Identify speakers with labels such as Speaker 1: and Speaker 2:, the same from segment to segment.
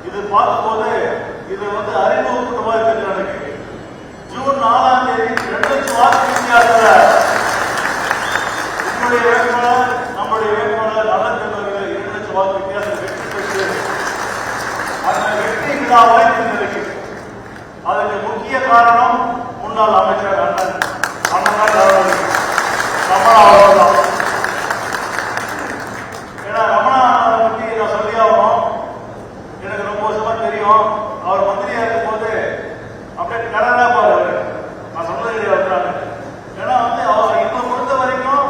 Speaker 1: இது பார்க்கும்போது இது அறிமுகப்படுத்தமா இருக்கு. எனக்கு ஜூன் 4ஆம் தேதி 2 லட்சம் வாக்கு வித்தியாசத்தில் நம்முடைய வேட்பாளர் நலன் அவர்கள் 2 லட்சம் வாக்கு வித்தியாசம் வெற்றி பெற்று அந்த வெற்றி விழாவை இருக்கு. அதுக்கு முக்கிய காரணம் முன்னாள் அமைச்சர் அண்ணன் ரமணா அவர்கள் தான். ஏன்னா ரமணா பற்றி நான் சொல்லி ஆகணும். எனக்கு ரொம்ப வருஷமா தெரியும். அவர் மந்திரியா இருக்கும் போது அப்படியே கரடா பாரு நான் சொன்னது இருக்கிறாங்க. ஏன்னா அவர் இப்ப பொறுத்த வரைக்கும்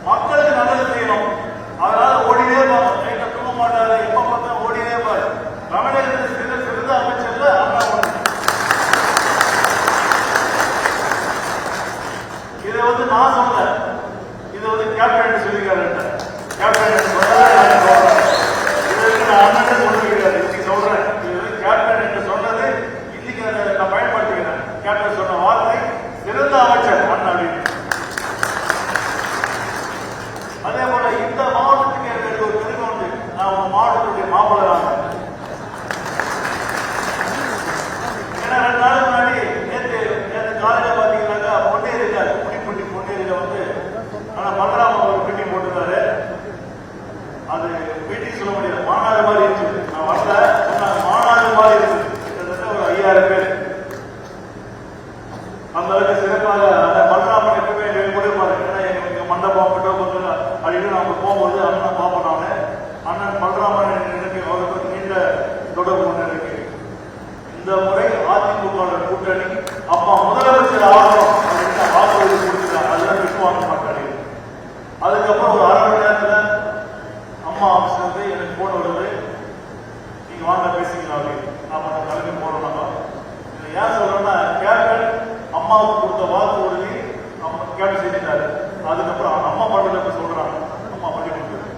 Speaker 1: மக்களுக்கு நல்லது செய்யணும். அதனால ஓடினே இருப்பாங்க. தூங்க மாட்டாரு. எப்ப பார்த்தா ஓடினே இருப்பாரு. தமிழகத்தில் சிறந்த அமைச்சர்ல அண்ணா ஒன்று. இதை நான் சொன்னேன். இது கேப்டன் சொல்லிருக்காரு. கேப்டன் அண்ணன் சொல்லிருக்காரு. இன்னைக்கு சொல்றேன். கேப்டன் என்று சொன்னது இன்னைக்கு நான் பயன்படுத்திக்கிறேன். கேப்டன் சொன்ன வார்த்தை சிறந்த அமைச்சர் அண்ணா. அதே போல இந்த மாவட்டத்துக்கு எனக்கு ஒரு பெருமை உண்டு. நான் உங்க மாவட்டத்துடைய மாமல்லராக. ஏன்னா 2 நாளுக்கு முன்னாடி நேற்று காலையில பாத்தீங்கன்னாக்கா பொன்னேரியில ஆனா பலராம ஒரு மீட்டிங் போட்டுருந்தாரு. அது மீட்டிங் சொல்ல முடியாது, மாநாடு மாதிரி இருந்துச்சு. நான் வரல, மாநாடு மாதிரி இருந்துச்சு. கிட்டத்தட்ட ஒரு 5000 பேர். அந்த அளவுக்கு சிறப்பாக அந்த பலராமன் எப்பவுமே எங்களுக்கு கொடுப்பாரு. ஏன்னா எங்க மண்டபம் அப்படின்னு அவங்க போகும்போது அண்ணன் பார்ப்போம். நான் அண்ணன் பலராமன் எனக்கு அவருக்கு நீண்ட தொடர்பு ஒன்று இருக்கு. இந்த முறை அதிமுக கூட்டணி அப்பா முதலமைச்சர் ஆகணும் அப்படின்னு வாக்குறுதி கொடுத்துருக்காங்க. அதெல்லாம் விட்டுவாங்க மாட்டாங்க. அதுக்கப்புறம் ஒரு 1/2 மணி நேரத்துல அம்மா ஆபீஸ்ல இருந்து எனக்கு போன் வருது. நீங்க வாங்க பேசிக்கலாம். நாம கிளம்பி போறோம்னா இதை ஏன் சொல்றேன்னா, கேப்டன் அம்மாவுக்கு கொடுத்த வாக்கு உறுதி கேப்டன் செஞ்சுட்டாரு. அதுக்கப்புறம் அவங்க அம்மா பாட்டுல சொல்றாங்க, அம்மா பண்ணி கொடுக்குறது.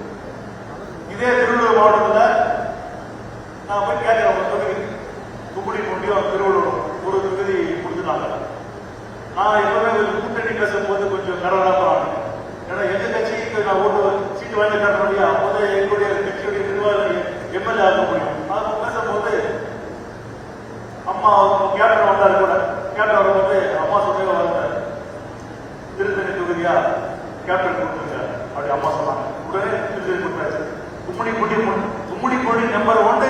Speaker 1: இதே திருவள்ளூர் மாவட்டத்துல நான் போய் கேட்கிறேன். ஒரு தொகுதி கும்படி கொண்டியும் திருவள்ளூர் ஒரு தொகுதி கொடுத்துட்டாங்க. நான் எப்பவுமே கூட்டணி பேசும்போது கொஞ்சம் கரடா போறாங்க. ஏன்னா எங்க கட்சிக்கு நான் ஓட்டு சீட்டு வாங்கி தர முடியும். அப்போது எங்களுடைய கட்சியுடைய நிர்வாக எம்எல்ஏ ஆக முடியும். அது பேசும்போது அம்மா கேப்டன் வந்தாரு கூட. கேப்டன் வரும்போது அம்மா சொன்னீங்க வந்தார். திருத்தணி தொகுதியா கேப்டன் கொடுத்துருங்க அப்படி அம்மா சொன்னாங்க. உடனே திருத்தணி கொடுத்தாச்சு. கும்மிடி கொடி நம்பர் 1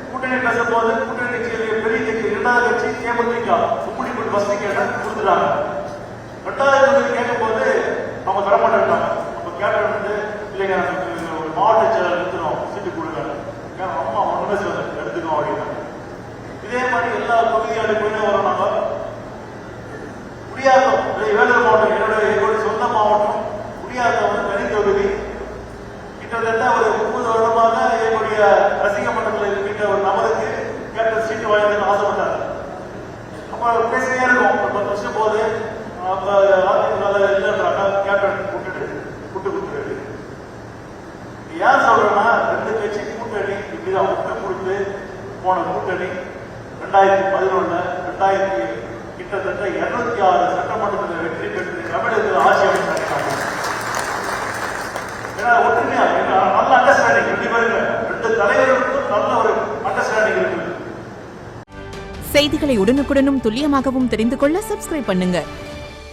Speaker 1: கூட்டணி பேசும்போது கூட்டணி கட்சியில பெரிய கட்சி 2வது கட்சி தேமுதிக கும்மிடி கொடி ஃபர்ஸ்ட் கேட்ட கொடுத்துட்டாங்க. 2வது தொகுதி கேட்கும் போது அவங்க தரமாட்டாங்க. நம்ம கேப்டன் இல்லைங்க ஒரு மாவட்ட செயலர் எடுத்துரும் சீட்டு கொடுங்க. அம்மா ஒண்ணுமே சொல்ல எடுத்துக்கணும் அப்படின்னா. இதே மாதிரி எல்லா தொகுதியாலும் போயிட்டு வரோம். நாங்க குடியாத்தம் வேலூர் மாவட்டம் என்னுடைய சொந்த மாவட்டம். குடியாத்தம் தனி தொகுதி. கிட்டத்தட்ட ஒரு 30 வருடமாக என்னுடைய ரசிக மன்றத்தில் இருக்கின்ற ஒரு நபருக்கு கேப்டன் சீட்டு வாங்கி ஆசைப்பட்டார். அப்ப பேசினே இருக்கும். 10 வருஷம் போது கேப்டன் கூட்டு கொடுத்துரு. ஏன் சொல்றேன்னா, 2 கட்சி கூட்டணி இப்படிதான் விட்டு கொடுத்து போன கூட்டணி 2011 கிட்டத்தட்ட 206 சட்டமன்றத்தில் வெற்றி பெற்று தமிழகத்தில் ஆட்சி அமைச்சாங்க. ஏன்னா ஒற்றுமையா நல்ல அண்டர்ஸ்டாண்டிங் 2 தலைவர்களுக்கும் நல்ல ஒரு அண்டர்ஸ்டாண்டிங் இருக்கு.
Speaker 2: செய்திகளை உடனுக்குடனும் துல்லியமாகவும் தெரிந்து கொள்ள சப்ஸ்கிரைப் பண்ணுங்க.